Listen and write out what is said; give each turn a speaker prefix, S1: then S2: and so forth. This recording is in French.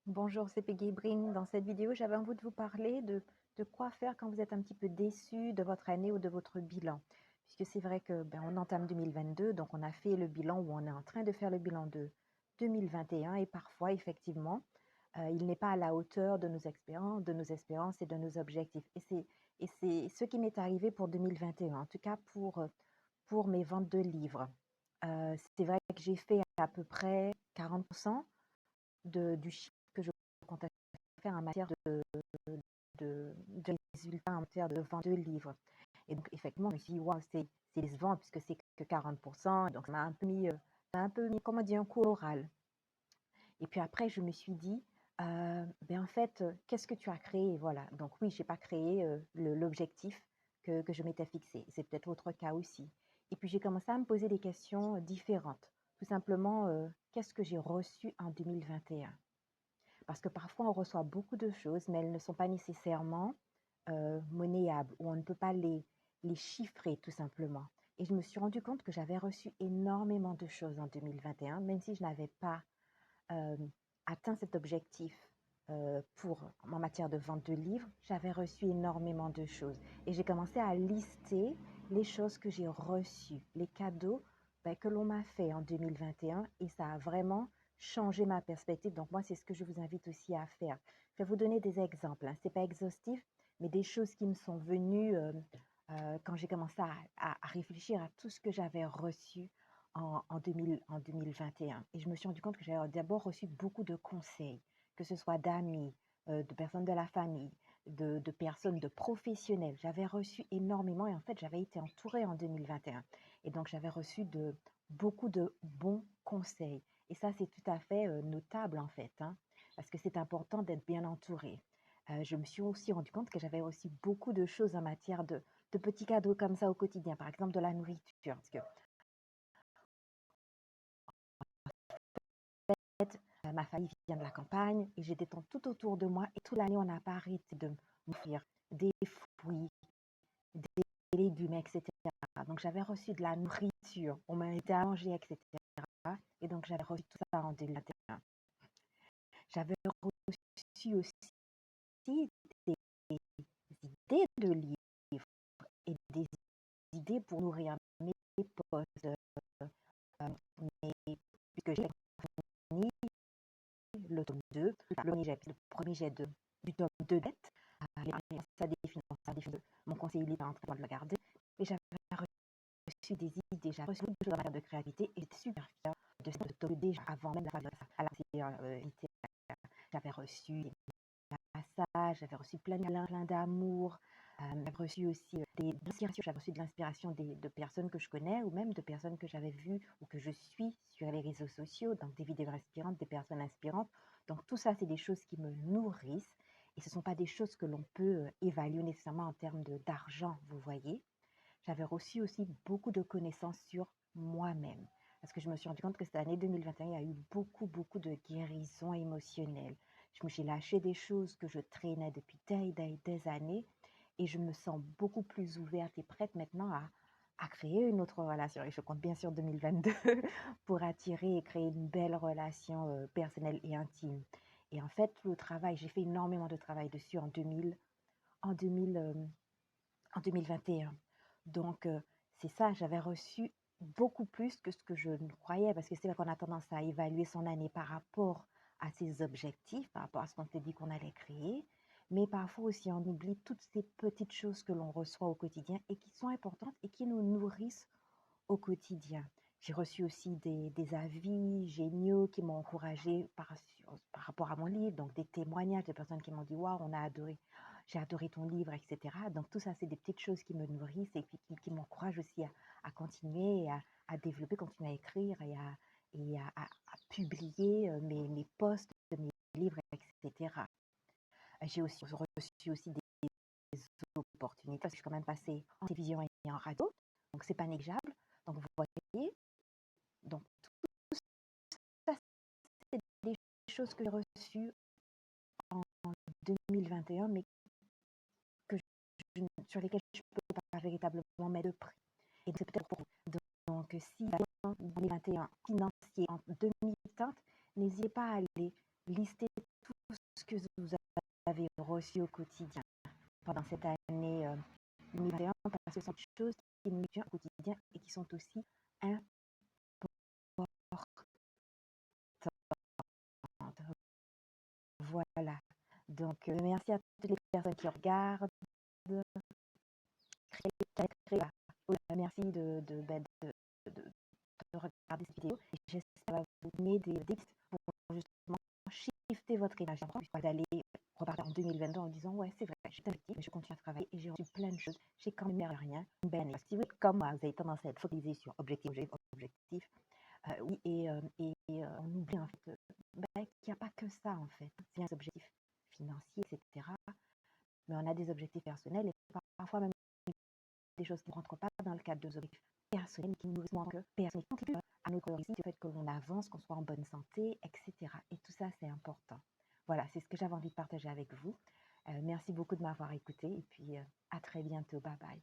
S1: Bonjour, c'est Peggy Brin. Dans cette vidéo, j'avais envie de vous parler de quoi faire quand vous êtes un petit peu déçu de votre année ou de votre bilan. Puisque c'est vrai que on entame 2022, donc on a fait le bilan ou on est en train de faire le bilan de 2021 et parfois, effectivement, il n'est pas à la hauteur de nos espérances et de nos objectifs. Et c'est ce qui m'est arrivé pour 2021, en tout cas pour mes ventes de livres. C'est vrai que j'ai fait à peu près 40% du chiffre que je comptais faire en matière de résultats en matière de vente de livres. Et donc, effectivement, je me suis dit, waouh, c'est décevant puisque c'est que 40%. Donc, ça m'a un peu mis, comment dire, un coup au moral. Et puis après, je me suis dit, en fait, qu'est-ce que tu as créé? Voilà. Donc, oui, je n'ai pas créé l'objectif que je m'étais fixé. C'est peut-être votre cas aussi. Et puis, j'ai commencé à me poser des questions différentes. Tout simplement, qu'est-ce que j'ai reçu en 2021? Parce que parfois, on reçoit beaucoup de choses, mais elles ne sont pas nécessairement monnayables ou on ne peut pas les chiffrer tout simplement. Et je me suis rendu compte que j'avais reçu énormément de choses en 2021, même si je n'avais pas euh, atteint cet objectif en matière de vente de livres, j'avais reçu énormément de choses. Et j'ai commencé à lister les choses que j'ai reçues, les cadeaux que l'on m'a fait en 2021 et ça a vraiment changé ma perspective. Donc moi, c'est ce que je vous invite aussi à faire. Je vais vous donner des exemples. Hein. Ce n'est pas exhaustif, mais des choses qui me sont venues quand j'ai commencé à réfléchir à tout ce que j'avais reçu en 2021. Et je me suis rendu compte que j'avais d'abord reçu beaucoup de conseils, que ce soit d'amis, de personnes de la famille, de personnes, de professionnels. J'avais reçu énormément et en fait, j'avais été entourée en 2021. Et donc, j'avais reçu beaucoup de bons conseils. Et ça, c'est tout à fait notable en fait, hein, parce que c'est important d'être bien entouré. Je me suis aussi rendu compte que j'avais aussi beaucoup de choses en matière de petits cadeaux comme ça au quotidien, par exemple de la nourriture. Parce que ma famille vient de la campagne et j'ai des tentes tout autour de moi et toute l'année, on n'a pas arrêté de m'offrir des fruits, des légumes, etc. Donc, j'avais reçu de la nourriture, on m'a aidé à manger, etc. Et donc, j'avais reçu tout ça en 2021. J'avais reçu aussi des idées de livres et des idées pour nourrir mes postes, puisque j'ai fini le tome 2, le premier jet du tome 2 d'être, ça définit mon conseiller libre en train de le regarder, et j'avais reçu des idées, j'avais reçu beaucoup de choses en matière de créativité, et j'étais super fière de ce tome déjà avant même à la j'avais reçu des massages, j'avais reçu plein d'amour, j'avais reçu aussi j'avais reçu de l'inspiration de personnes que je connais ou même de personnes que j'avais vues ou que je suis sur les réseaux sociaux, donc des vidéos inspirantes, des personnes inspirantes. Donc tout ça, c'est des choses qui me nourrissent et ce ne sont pas des choses que l'on peut évaluer nécessairement en termes d'argent, vous voyez. J'avais reçu aussi beaucoup de connaissances sur moi-même. Parce que je me suis rendu compte que cette année 2021, il y a eu beaucoup de guérisons émotionnelles. Je me suis lâché des choses que je traînais depuis des années et je me sens beaucoup plus ouverte et prête maintenant à créer une autre relation. Et je compte bien sur 2022 pour attirer et créer une belle relation personnelle et intime. Et en fait, le travail, j'ai fait énormément de travail dessus en 2000, en 2021. Donc, c'est ça, j'avais reçu beaucoup plus que ce que je ne croyais, parce que c'est vrai qu'on a tendance à évaluer son année par rapport à ses objectifs, par rapport à ce qu'on s'est dit qu'on allait créer, mais parfois aussi on oublie toutes ces petites choses que l'on reçoit au quotidien et qui sont importantes et qui nous nourrissent au quotidien. J'ai reçu aussi des avis géniaux qui m'ont encouragée par rapport à mon livre, donc des témoignages de personnes qui m'ont dit waouh, on a adoré, j'ai adoré ton livre, etc. Donc tout ça, c'est des petites choses qui me nourrissent et puis qui m'encouragent aussi à continuer, à développer, continuer à écrire et à publier mes posts, mes livres, etc. J'ai aussi reçu aussi des opportunités parce que je suis quand même passée en télévision et en radio, donc c'est pas négligeable. Donc vous voyez, donc tout ça, c'est des choses que j'ai reçues en 2021, mais sur lesquelles je ne peux pas véritablement mettre de prix. Et c'est peut-être pour vous. Donc, si en 2021 financier en demi-teinte, n'hésitez pas à aller lister que vous avez reçu au quotidien pendant cette année 2021, parce que ce sont des choses qui nous tiennent au quotidien et qui sont aussi importantes. Voilà. Donc, merci à toutes les personnes qui regardent. Merci de regarder cette vidéo. Et j'espère que ça va vous donner des pistes pour justement shifter votre image. Vous allez repartir en 2022 en disant ouais, c'est vrai, je suis objectif, mais je continue à travailler et j'ai reçu plein de choses. J'ai quand même rien. Une belle année. Si vous êtes comme moi, vous avez tendance à être focalisé sur objectif. Oui, on oublie en fait qu'il n'y a pas que ça en fait. C'est un objectif financier, etc. Mais on a des objectifs personnels et parfois même des choses qui ne rentrent pas dans le cadre de nos objectifs personnels, qui nous montrent que personne ne contribue à notre réussite, le fait que l'on avance, qu'on soit en bonne santé, etc. Et tout ça, c'est important. Voilà, c'est ce que j'avais envie de partager avec vous. Merci beaucoup de m'avoir écouté et puis à très bientôt. Bye bye.